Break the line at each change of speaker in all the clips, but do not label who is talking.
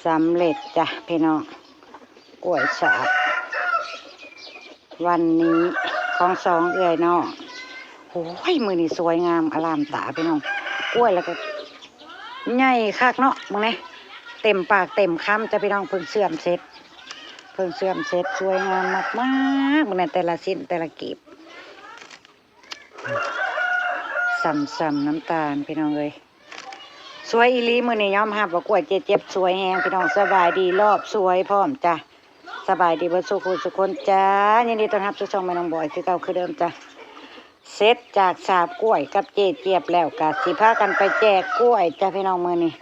สำเร็จจ้ะพี่น้องกล้วยฉาบวันนี้ของสองเอื้อยน้องโอ้ยมือนี่สวยงามอลามตาพี่น้องกล้วยแล้วก็ใหญ่คักเนาะมึงเนี่ยเต็มปากเต็มคำจะพี่น้องเพิ่งเสื่อมเสร็จสวยงามมากมากมึงเนี่ยแต่ละชิ้นแต่ละกีบสัมน้ำตาลพี่น้องเลยสวยอีลีมือนี่ย้อมหับว่ากล้วยเจ็บสวยแหงพี่น้องสบายดีรอบสวยพร้อมจ้ะสบายดีเพื่อสุขสุขคนจ้ายินดีต้อนรับสู่ช่องแม่น้องบอยคือเก่าคือเดิมจ้ะเสร็จจากสาบกล้วยกับเจี๊ยบแล้วกะสิพากันไปแจกกล้วยจ้ะพี่น้องมือนี่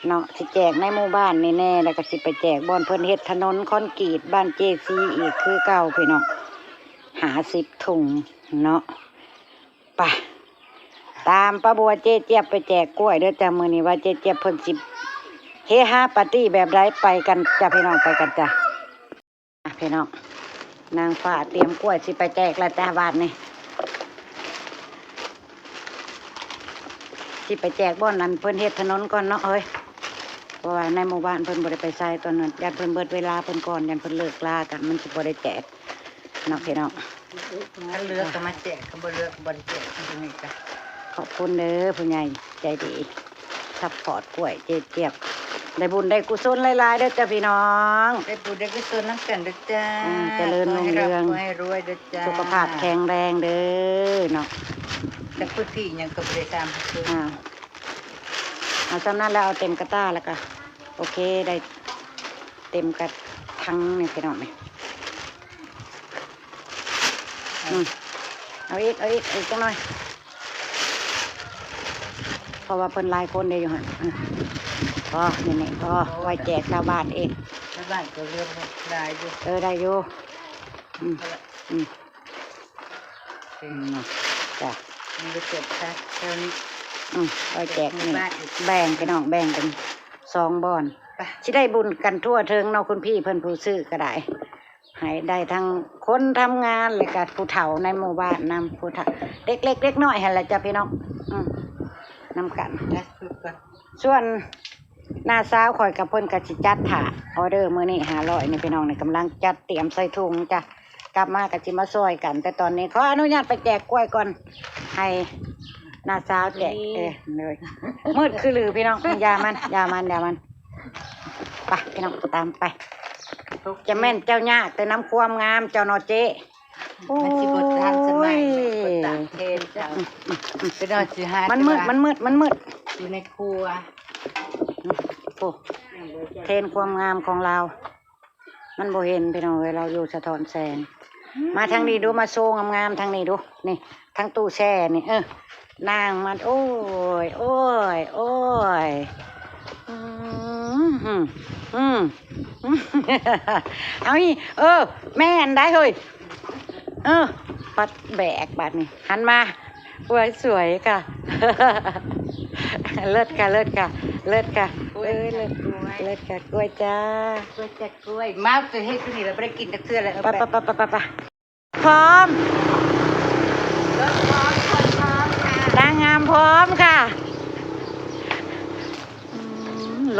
เนาะสิแจกในหมู่บ้านนี่แน่แล้วก็สิไปแจกบอนเพิ่นเฮ็ดถนนคอนกรีตบ้านเจซีอีกคือเก่าพี่น้องหา10 ถุงเนาะไปตามป้าบัวเจี๊ยบไปแจกกล้วยเด้อจ้ะมื้อนี้ว่าเจี๊ยบเพิ่นสิเฮฮาปาร์ตี้แบบใดไปกันจ้ะพี่น้องไปกันจ้ะพี่น้องนางฟ้าเตรียมกล้วยสิไปแจกแล้วจ้ะบ้านนี่สิไปแจกบ่อนนั้นเพิ่นเฮ็ดถนนก่อนเนาะเอ้ยเพราะว่าในหมู่บ้านเพิ่นบ่ได้ไปใส่ตอนนั้นยันเพิ่นเบิดเวลาเพิ่นก่อนยันเพิ่นเลิกลากันมันสิบ่ได้แจกเนาะพี่น้อง
ถ้าเลือกก็มาแจกเขาบ่เลือกก็บ่ได้แจกตรงนี้จ้ะ
ขอบคุณเด้อผู้ใหญ่ใจดีซัพพอร์ตกล้วยเจี๊ยบได้บุญได้กุศลหลายๆเด้อจ้ะพี่น้อง
ได้บุญได้กุศลน้ำกันเด้อจ้า
เจริญรุ่งเรือง
ให้รวยเด้อจ้า
สุขภาพแข็งแรงเด้อเนาะ
แต่พื้นที่ยังก็บ่ได้ตามคือ
เอาสำนั้นแล้วเอาเต็มกระต้าแล้วก็โอเคได้เต็มกระทังนี่พี่น้องนี่เอาอีกจังหน่อยเพราะว่าเพิ่นหลายคนเดียวอยู่หั่นพอนี่พอไว้แจกชาวบ้านเอง
ชาวบ้านก็เลือกได้อยู่
ได้อยู่จ้ะ
มันจะเก็บค่ะเท่านี้
ไว้แจกนี่แบ่งพี่น้องแบ่งกัน2 บ่อนสิได้บุญกันทั่วเทิงเนาะคุณพี่เพิ่นผู้ซื้อก็ได้ให้ได้ทั้งคนทำงานเลยกับผู้เฒ่าในหมู่บ้านนำผู้เฒ่าเล็กเล็กน้อยหั่นแหละจ้ะพี่น้องนำกันส่วนหน้าสาวข่อยกับเพิ่นก็สิจัดถาออเดอร์มื้อนี้500นี่พี่น้องนี่กำลังจัดเตรียมใส่ถุงจ้ะกลับมาก็สิมาซอยกันแต่ตอนนี้ขออนุญาตไปแจกกล้วยก่อนให้หน้าสาวแจกเลยมืดคือลือพี่น้องยามันไปพี่น้องตามไปจะแม่นเจ้ายากแต่น้ำความงามเจ้านอเจ
มันสิบททันสมัยบทต่างเทนเจ้าเป็นเอาสิหา
มันมืด
อยู่ในครัว
โอ้เทนความงามของเรามันบ่เห็นพี่น้องเราอยู่สะท้อนแสงมาทางนี้ดูมาโชว์งามๆทางนี้ดูนี่ทั้งตู้แช่นี่นางมันโอ้ยเอาอีแม่นได้เฮ้ยปัดแบกบัดนี่หันมาสวยค่ะเลิศค่ะเลิศค่ะเลิศค่ะกล้วยจ้าก
ล้วยมาจะให้คนนี้เราไม่ได้กินตะเกียบเลย
ไปพร้อมนางงามพร้อมค่ะ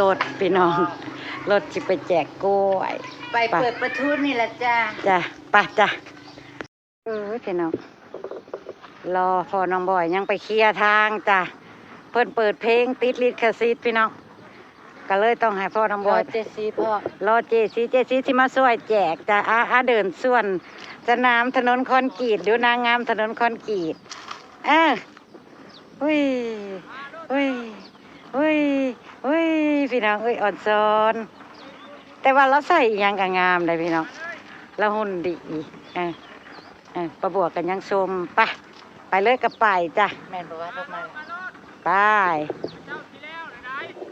รถพี่น้องรถจะไปแจกกล้วย
ไปเปิดประทุนนี่แหละจ้า
ไปจ้ะพี่น้องรอพอน้องบอยยังไปเคลียร์ทางจ้ะเพิ่นเปิดเพลงติดลิขสิทธิ์พี่น้องก็เลยต้องให้พ่อน้องบอย
เจซีพ่อ
รอเจซีที่มาช่วยแจกจ้ะเดินส่วนสนามถนนคอนกรีตดูนางงามถนนคอนกรีตอุ้ยพี่น้องอ่อนซ้อนแต่ว่าเราใส่ยังกะงามเลยพี่น้องเราหุ่นดีประบวกกันยังชมไปเลยกับไปจ้ะ
แม่บอกว่าต้องมา
ไป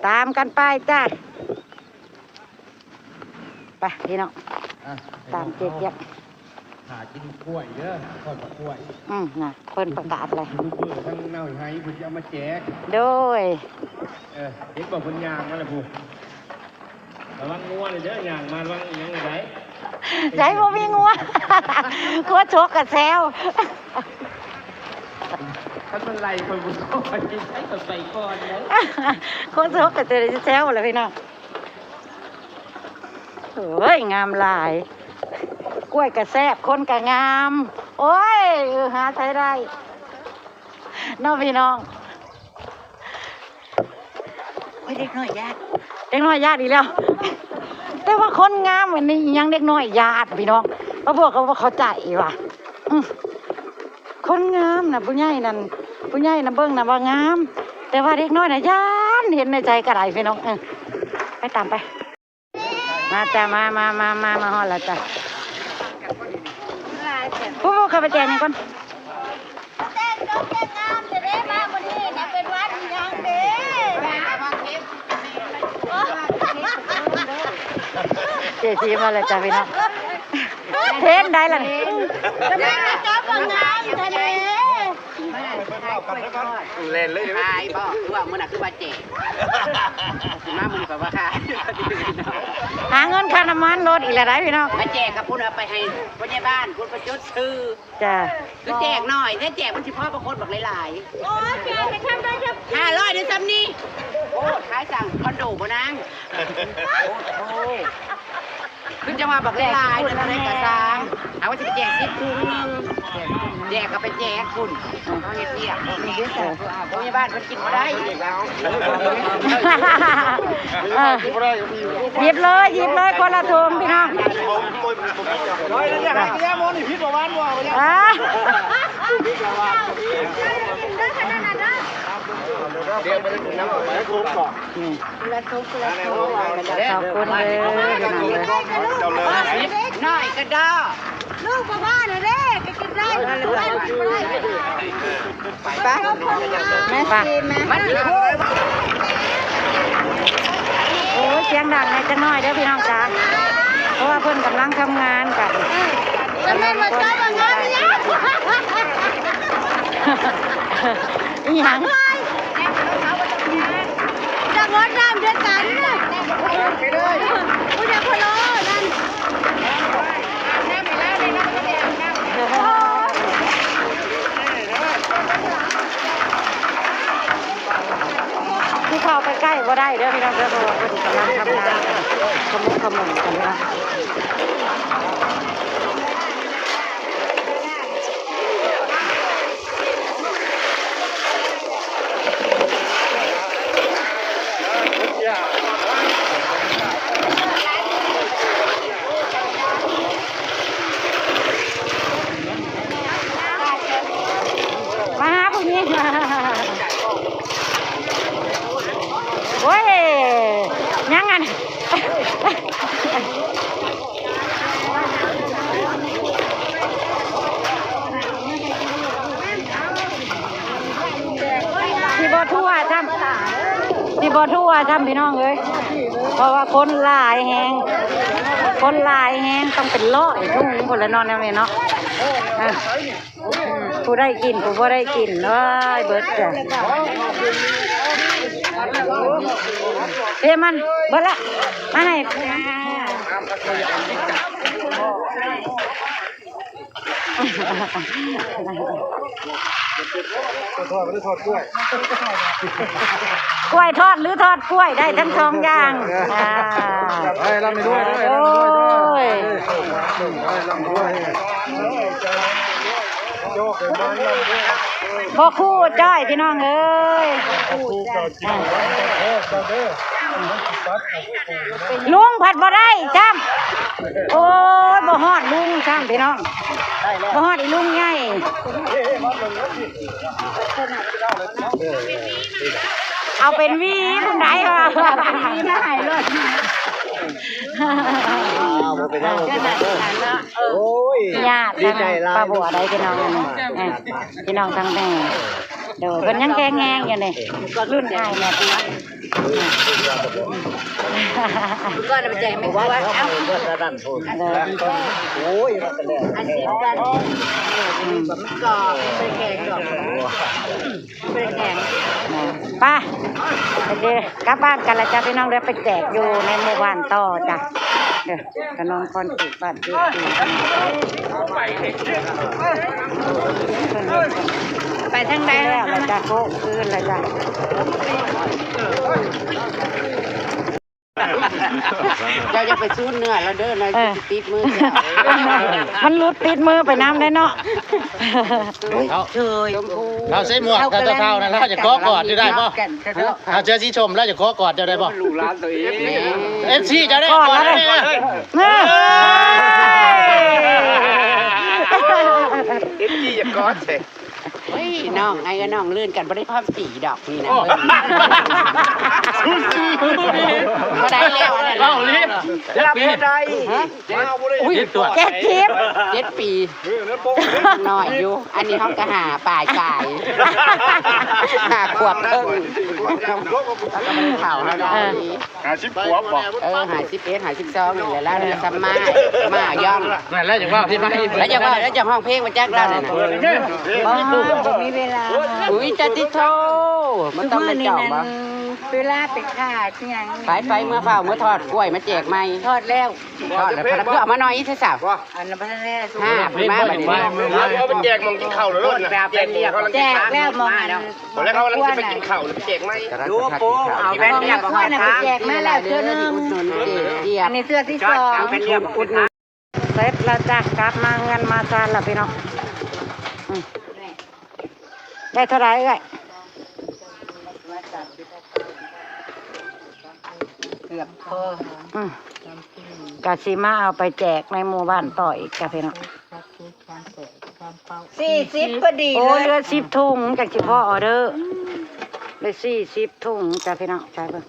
ตามกันไปจ้ะไปพี่น้องตามเจี๊ยบ
หากินกล้วยเยอะทอดกล้วย
น่ะเพิ่นประกาศเลย
เพื่อทั้งเน่าไห้เพิ่นจะเอามาแจก
โดย
เด็กบอกเพิ่นยางมาแล้วพูระวังงัวเลยเด้อยางมาระวังยังไง
ใช่บ่มีงัวกลัวชกกับแซว
ถ้ามันไล่คนบุญก่อนใช้กับใส่ก่อนแล้ว
คนชกกับเจอแซวเลยพี่น้อง เฮ้ยงามหลายกล้วยกระแซบคนกระงาม โอ้ยหาใช้ได้น้องพี่น้องโอ้ยเด็กน้อยญาติเด็กน้อยญาติอีกแล้วแต่ว่าคนงามเหมือนนี้ยังเด็กน้อยญาติพี่น้องเพราะพวกเขาว่าเขาใจว่ะคนงามนะผู้ใหญ่นั่นผู้ใหญ่นะเบิ้งนะว่างาม แต่ว่าเด็กน้อยนะญาติเห็นในใจกระไรพี่น้องไปตามไปมาจ้ามาฮอดแล้วจ้ะผู้เข้าไปแจกนี่ก่อนเจซีมาเลยจ้ะพี่น้องเทนได้ละนี่จะไม่จับงามทะเล
เล่นเลย
ขายบ่คือว่ามันน่ะคือว่าเจ๊มามึงก็ว่าขาย
หาเงินค่าน้ำมันรถอีกแล้วได้พี่น้อง
มาแจกกับพุ่นเอาไปให้พ่อใหญ่บ้านพุ่นประจุดซื้อ
จ้ะ
คือแจกหน่อยถ้าแจกมันสิพ่อบางคนบอกหลายๆโอ้แจกไปทำได้จะ500ด้วยซ้ำนี่โอ้ขายสั่งคอนโดบ่นางโอ้คือจะมาบอกหลายๆเดือนอะไรกระซังเอาว่าจะไปแจก10ถุงแจกก็ไปแจกคุณเขาเฮ็ดเบี้ยพ่อใหญ่บ้านเพิ่นกินบ่ได้
หยิบเลยคนละถุงพี่น้อง
ร้อยแล้วเนี่ยหายไปย่าโมนี่พิษประวันว่าเนี่ย เดี๋ยวไปเล่นน้ำไปคุ้มก่อน
ขอบคุณเลยพี่น้องเลย
น้อยกระดอ
ลูกบ้านเลยเด้ก็กินได้ไป
แม่กินไหม
มันสิ
โอ้ยเสียงดังในจังน้อยเด้อพี่น้องจ้าเพราะว่าเพิ่นกำลังทำงานกัน
จะไม่มาจับงานเนี่ย
อีหยัง
จะงดน้ำด้วยกันผู้ใหญ่พะโล้นั่น
ที่เข้าไปใกล้บ่ได้เด้อพี่น้องเด้อเพราะว่าเพิ่นกำลังทำงานขมุกขมุนกันนะมาหาผู้หญิงโอ้ยยังไงที่บ่ทั่วจำที่บ่ทั่วจำพี่น้องเลยเพราะว่าคนหลายแหงต้องเป็นร้อยทุ่งคนละนอนแนวนี้เนาะผู้ได้กินผู้บ่ได้กินเอ้ยเบิดจ้ะเฮ้มันเบิดละมาให้
ทอดไม่ได้ทอดกล้วย
กล้วยทอดหรือทอดกล้วยได้ทั้งสองอย่าง
ไปลำไปด้วยด้วย
โอ้ย
ลำด้วยโยกเป็นมันลำด้วย
บ่คู่จ้อยพี่น้องเอ้ยลุงผัดบ่ได้จ้ำโอ้ยบ่ฮอดลุงจ้ำพี่น้องบ่ฮอดอีลุงใหญ่เอาเป็นวีผู้ไหนวะเป็นวีมาให้เลย
โอ้ย
ญาติทางป้าบัวได้พี่น้องพี่น้องทางแม่เดี๋ยวเพิ่นยังแข็งแรงอยู่นี่รุ่นอ้ายแม่พี่
ก็จะไปแจกไม่ว่าเอ้า
โอ้ยมาแล้ว
อาชีพกันมันก็ไปแข่งดอกไปแข่ง
ป้าเดี๋ยวกลับบ้านกันแล้วจ้ะพี่น้องเดี๋ยวไปแจกอยู่ในหมู่บ้านต่อจ้ะเดี๋ยวกระนองคอนกรีตบ้านที่ไปทางใดแล้วจ้ะโค้งคืนแล้วจ้ะ
เจ้าจะไปซูนเนื้อแล้วเด้อนะติดมือ
มันรุดติดมือไปน้ำได้เนาะ
เชย
เราใส่หมวกเราจะเท่านั้นเราจะขอกอดจะได้ป่ะเราเจอสีชมเราจะขอกอดจะได้ป่ะ
ลูกหลานตัวเอง
เอฟซีจะได้กอดได้ไหม
เอฟซีอย่ากอดเถอะ
เฮ้ยน้องไอ้กับน้องลื่นกันบ่ได้ความสีดอกนี่นะก็ได้แล้วอันนั้น
เล่าลิฟ
รับไม่ได้
อุ้ยตัว
แจ็คทิพย์
7 ปีน้อยอยู่อันนี้เขาก็หาป่ายกายหาขวบครึ่งเผาแล้วได้
50 ขวบบอก
หา11หา12นี่แหละแล้วเนี่ยซัมมาย่อม
นั่นแล้วอย่างว่าพี่ไม่
แล้วจะห้องเพลงมาแจ้งเราเนี่ยนะ
บ่มีเวลา
อุ้ยจัดติโทมันต้องเป็นเจ้าบ่
เวลาไปขาดที่ยัง
ไปเมื่อเฝ้าเมื่อทอดกล้วยมาแจกใหม่
ทอดแล้ว
ทอดแล้วพนักเพื่อเอามาหน่อยอีเทศัพท์
อันนั้นพันแรก
พี่มาแบบนี้
เขาไปแจกมองกินข้าวหรือรถนะแจกเรียก
แจกแล้วมอง
ตอนแรกเขากำลังจะไปกินข้าวหรือแจกไหม
ดูโป้เอาแว่นเรียบ
ข้อน่ะไปแจกมาแล้วเสื้อนึง
เจีย
อั
บ
นนี้เสื้อที่สอง
เป็นเรียบอุดหนุน
เสร็จแล้วจ้ะกลับมาเงินมาจานแล้วพี่น้องได้เท่าไหร่เอ้ย
เกือบพอก
ะสิมาเอาไปแจกในหมู่บ้านต่ออีกจ้ะพี่น้อง40พอดีโอ้เหลือ10ถุงจากสิพ่อออเดอร์ได้40ถุงจ้ะพี่น้องใช่เพิ่น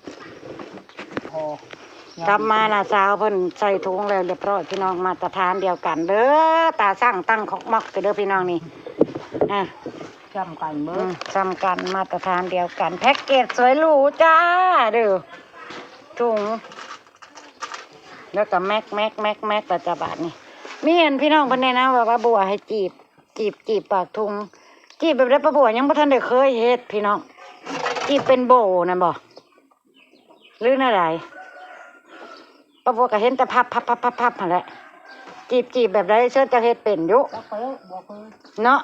กลับมาน่ะสาวเพิ่นใส่ถุงแล้วเรียบร้อยพี่น้องมาตรฐานเดียวกันเด้อตาสร้างตั้งของมอกเด้อพี่น้องนี่จำกันจำกันมาตรฐานเดียวกันแพ็กเกจสวยหรูจ้าเด้อถุงแล้วก็แม็กประจาบาทนี่มีเห็นพี่น้องเพิ่นแนะนำว่าบัวให้จีบปากถุงจีบแบบได้ประบัวยังบ่ทันได้เคยเฮ็ดพี่น้องจีบเป็นโบนั่นบ่หรืออะไรประบัวก็เห็นแต่พับหั่นแหละจีบแบบได้เชิญจะเฮ็ดเป็นอยู่เนาะ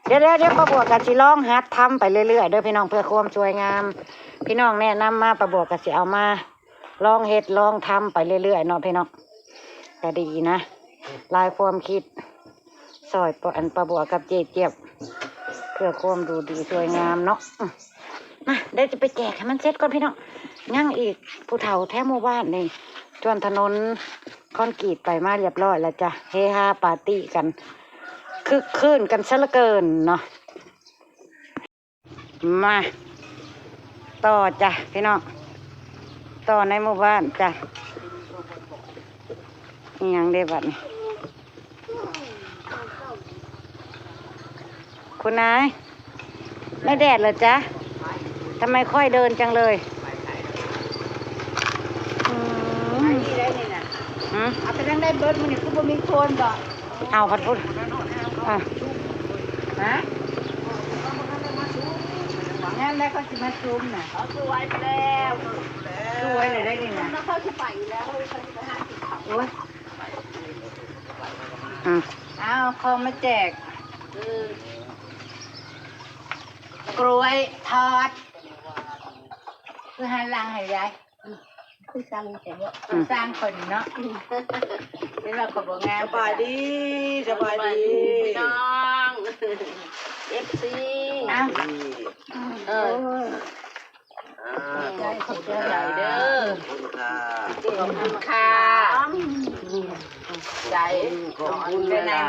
เดี๋ยวประบัวก็สิลองหัดทำไปเรื่อยๆเด้อพี่น้องเพื่อความสวยงามพี่น้องแนะนำมาประบัวก็สิเอามาลองเฮ็ดลองทำไปเรื่อยๆเนาะพี่น้องก็ดีนะลายความคิดซอยประบัวกับเจี๊ยบเพื่อความดูดีสวยงามเนาะนะเดี๋ยวจะไปแจกให้มันเสร็จก่อนพี่น้องยังอีกผู้เฒ่าแท้หมู่บ้านนี่จนถนนคอนกรีตไปมาเรียบร้อยแล้วจ้ะเฮฮาปาร์ตี้กันคึกคืนกันซะเหลือเกินเนาะมาต่อจ้ะพี่น้องต่อในหมู่บ้านจ้ะนี่ยังได้บัดนี่คุณนายไม่แดดเลยจ้ะทำไมค่อยเดินจังเลย
เอาไปนั่งได้เบิร์ดมันนี่คือบ่มีคนบ่
เอาพัดพุดอ่ะ
ฮะงั้นแล้วก็สิมาซุ่มน่ะสวยไปแล้วสวยเลยได้นี่น่ะเขาสิไปแล้วเขาสิไปหากินข้าวโอ้ย เอาของมาแจกกล้วยทอดคือหันหลังให้ยายคือสร้างแต่ว่าสร้างคนเนาะเป็นเราขบงานสบายดีน้องFC อ้าวใจขอบใจเด้อขอบคุณค่ะใจขอบคุณเลยนะ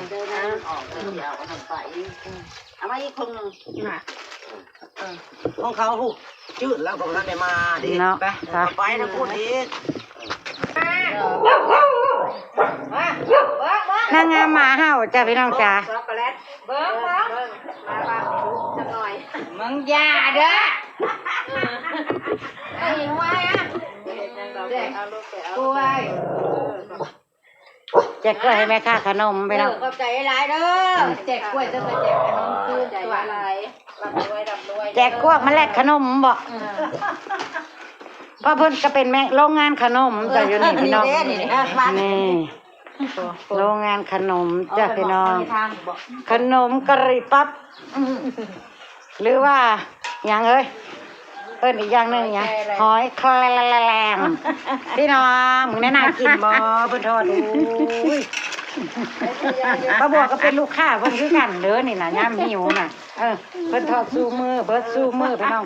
เดินนะออกเดี๋ยวทำไปเอามาอีกคนหนึ่ง
ของเขาหูจืดแล้วของท่านได้มาดิ
เนาะ
ไปนะพูดอีก
นางงามหมาเห่าจ้ะพี่น้องจ้ะ
ช็อกโกแลตเบิ้งมาบ้างสักหน่อยมึงอย่าเด้อไอ้หิวไว้อะแจกกล้วย
แจกกล้วยให้แม่ค้าขนมพี่น้อง
ขอบใจหลายเด้อแจกกล้วยจะมาแจกขนมคืนตัวอะไรรับด้วย
แจกกล้วยมาแลกขนมบ่เพราะเพิ่นก็เป็นแม่โรงงานขนมจ้ะอยู่นี่พี่น้องนี่โรงงานขนมจ้ะพี่น้องขนมกะหรี่ปั๊บหรือว่าอย่างเอ้ย เอิ้นอีกอย่างหนึงไงหอยแคลงพี่น้องมึงแน่นากินบ่เพิ่นทอดอุ้ยป้าบัวก็เป็นลูกค้าเพิ่นคือกันเด้อนี่น่ะยามหิวน่ะเพิ่นทอดสู้มือเบิดสู้มือพี่น้อง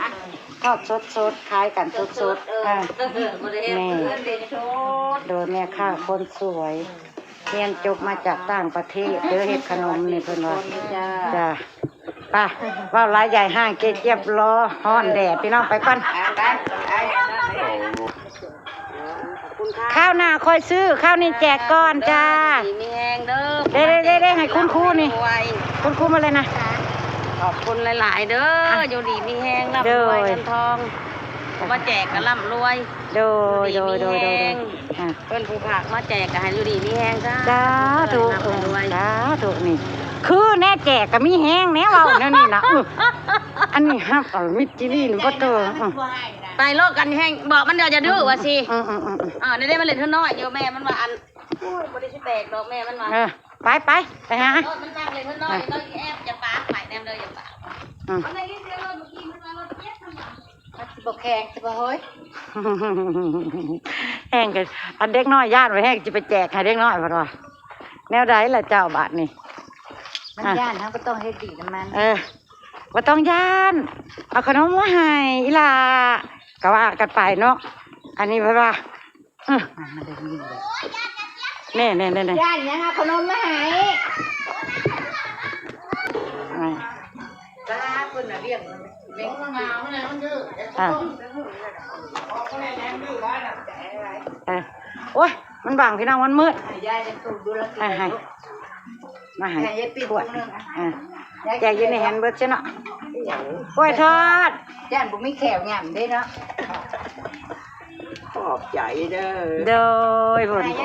ทอดสดๆขายกันสดๆนี่โดยแม่ค้าคนสวยเรียนจบมาจากต่างประเทศเด้อเฮ็ดขนมนี่เพิ่นว่าจ้าไป่ะว่าวหลายใหญ่ห้างเกเจี๊ยบรอฮ้อนแดดพี่น้องไปก่อนข้าวหน้าคอยซื้อข้าวนี่แจกก่อนจ้า
มีแหงเด้อ
ได้ให้คุณครูนี่คุณครูมาเลยนะ
ขอบคุณหลายๆเด้ออยู่ดีมีแหงร่ำรวยเงินทองมาแจกกันร่ำรวย
โดย
เพิ่นผู้ผักมาแจกกันให้อยู่ดีมีแหงจ้า
จ้าถูกจ้าถูกนี่คือแน่แจกก็มีแห้งแน่เว้าแนวนี้นะอันนี้ฮับมิจิลีนบ่เตอ
ตายโลกกันแห้งบอกมันเดี๋ยวจะดื้อว่าสิได้มาเล่นเท่าน้อยอยู่แม่มันว่าอันโอ้ยบ่ได้สิแตกดอกแม่มันว่า
ไปหา
มันตั้งเลยเท่าน้อยน้อยแอบจะปาไปแนมเลยอย่าปามันได้ยินเสียงรถเมื่อกี้มันว่ารถเจ็บมัน
บอกแข่งจะบ่เฮ้ย
แห้งกันอันเด็กน้อยญาติไว้แห้งจะไปแจกให้เด็กน้อยพอดว่าแนวใดล่ะเจ้าบาทนี่
มันย่านทั้งก็ต้องเฮ็ดดีกับมัน
ว่าต้องย่านเอาขนมมาให้อีหล่าก็ว่ากันไปเนาะอันนี้เพราะว่ามันได้ยินเลยนี่
ย่านยังเอาขนมมาให้จ้าเพิ่นน่ะเรียกเล็กงามนั่นมันดื้อ
โอ้ยมันบังพี่น้องมันมืด
ยายจะสูบดูแล
ให้มาให้ขวดแจกอยู่ในแฮนด์เบิร์ดใช่เนาะกล้วยทอด
ย่านบุมีแขวหย่ำได้เนาะ
ขอบใจเด้อ
โดยผลเ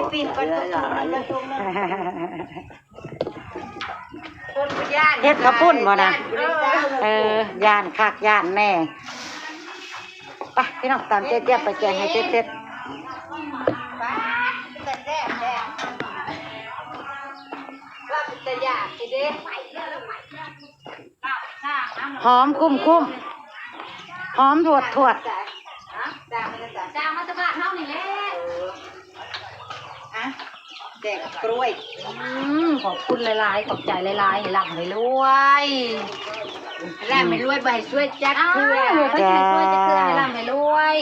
ฮ็ดข้าวปุ้นบ่นะย่านคักย่านแน่ไปพี่น้องตามเจ๊ๆไปแจกให้เจ๊ๆหอมคุ้มหอมถวด
จ้างมาสบายเท่านี่แหละ
แจกกล้วย
ขอบคุณหลายๆขอบใจหลายๆหลังไม่รวย
ใบช่วยจัดเพื่อ
ช่วยจะเพื่อให้หลังไม่รวย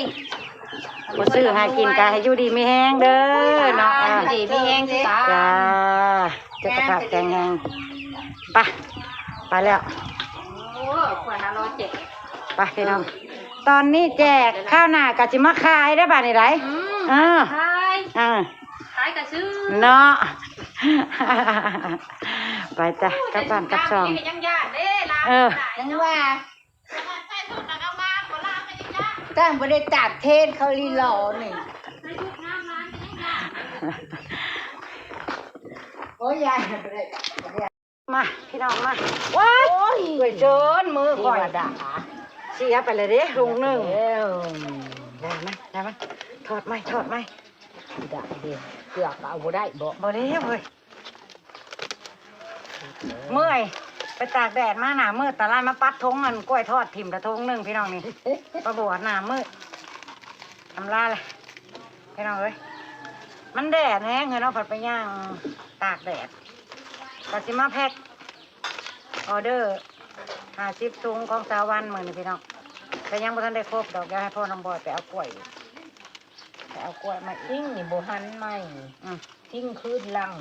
บ่ซื้อหากินกะให้อยู่ดีมีแห้งเด้อเนาะ
ดีมีแห้งจ้า
จะกระพักแกงแห้งไปแล้ว
ขวด500เจ็ด
ไปพี่น้องตอนนี้แจกข้าวหน้ากะจิมาขายได้บ้านี่ไร
ขายกะซื้อ
เนาะไปจ้ะกลับบ้านกลับช่อง
ยังญาติเด้
ยังว่าตั้งบ่ได้ตากเทศเขาลีหล่อนี่โอ้ยยาย
มาพี่น้องมาว้ายเจินมือก่อนเสียไปเลยเด้ลุงหนึ่งได้ไหมถอดไหม
ได้เด้เกือบเอาบ่ได้
บ่ได้เว้ยเมื่อยไปตากแดดมาหนามืดตะไลมาปัดทงเงินกล้วยทอดถิ่มละทงหนึ่งพี่น้องนี่ประบวชหนามืดทำลาเลยพี่น้องเอ้ยมันแดดแห้งเนาะผัดไปย่างตากแดดก็สิมาแพ็คออเดอร์50 ถุงของสาวันมื้อนี้พี่น้องแต่ยังบ่ทันได้ครบดอกอยากให้พ่อน้องบอยไปเอากล้วยมา
ทิ้งนี่บ่หันใหม่ทิ้งคืนหลัง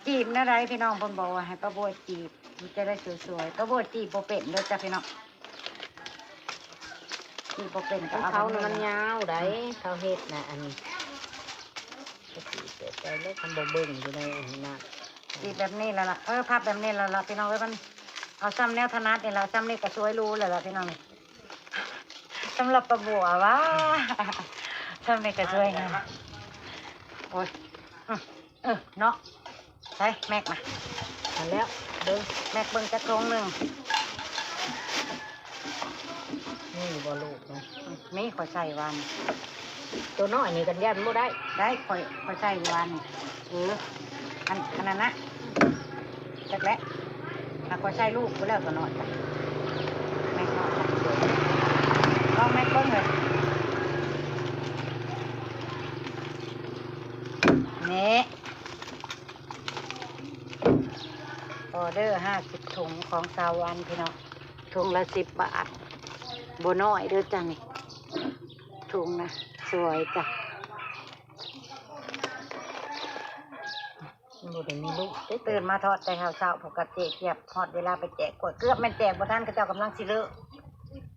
จีบนะไรพี่น้องเพิ่นบอกว่าให้ป้าบัวจีบมันจะได้สวยๆป้าบัวจีบบ่เป็นเด้อจ้ะพี่น้องจีบบ่เป็นก็เอา
เขามันยาวได้เขาเฮ็ดน่ะอันนี้แต่เล็กทำบ่เบิ่งอยู่ในอันนี้นะ
จีบแบบนี้แล้วล่ะภาพแบบนี้แล้วล่ะพี่น้องเอ้ยมันเอาซ้ำแนวถนัดนี่ล่ะซ้ำนี่ก็สวยรู้แล้วล่ะพี่น้องนี่สำหรับป้าบัวว่าซ้ำนี่ก็สวยงามโอ้ยเนาะใช่แม็กมาแล้วเดินแม็กเบิ้งกระทงหนึ่ง
นี่บอลูกนะ
นี่ขอใส่วัน
ตัวน้อยนี่กันยันไม่
ได้ขอใส่วันอันนั้นนะจักแล้วขอใส่ลูกไปแล้วตัวน้อยแม็กน้อยลองแม็ก เบิ่งเลยนี่ออเดอร์50 ถุงของสาวันพี่น้องถุงละ10 บาทบ่น้อยเด้อจ้ะนี่ถุงนะสวยจ้ะบ่ได้มีลูกได้ตื่นมาทอดแต่เช้าๆปกติเกียบทอดเวลาไปแจกกล้วยเกือบแม่นแจกบ่ทันเขาเจ้ากำลังสิเลิก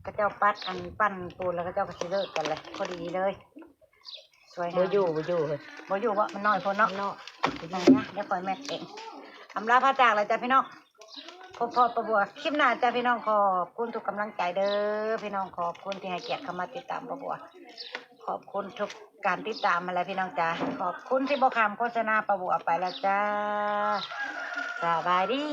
เขาเจ้าปัดอันปั้นปูนแล้วเขาเจ้าก็สิเลิกกันเลยพอดีเลยสวยงามบ่อยู่เลยบ่อยู่ว่ามันน้อยพอเนาะเนาะนั่นนะเดี๋ยวปล่อยแม่เองอำลาพระจากเลยจ้ะพี่น้องพบพอประบัวคลิปหน้าจ้ะพี่น้องขอบคุณทุกกำลังใจเด้อพี่น้องขอบคุณที่ให้เกียรติเข้ามาติดตามประบัวขอบคุณทุกการติดตามอะไรพี่น้องจ้าขอบคุณที่บอกคำโฆษณาประบัวไปแล้วจ้าสบายดี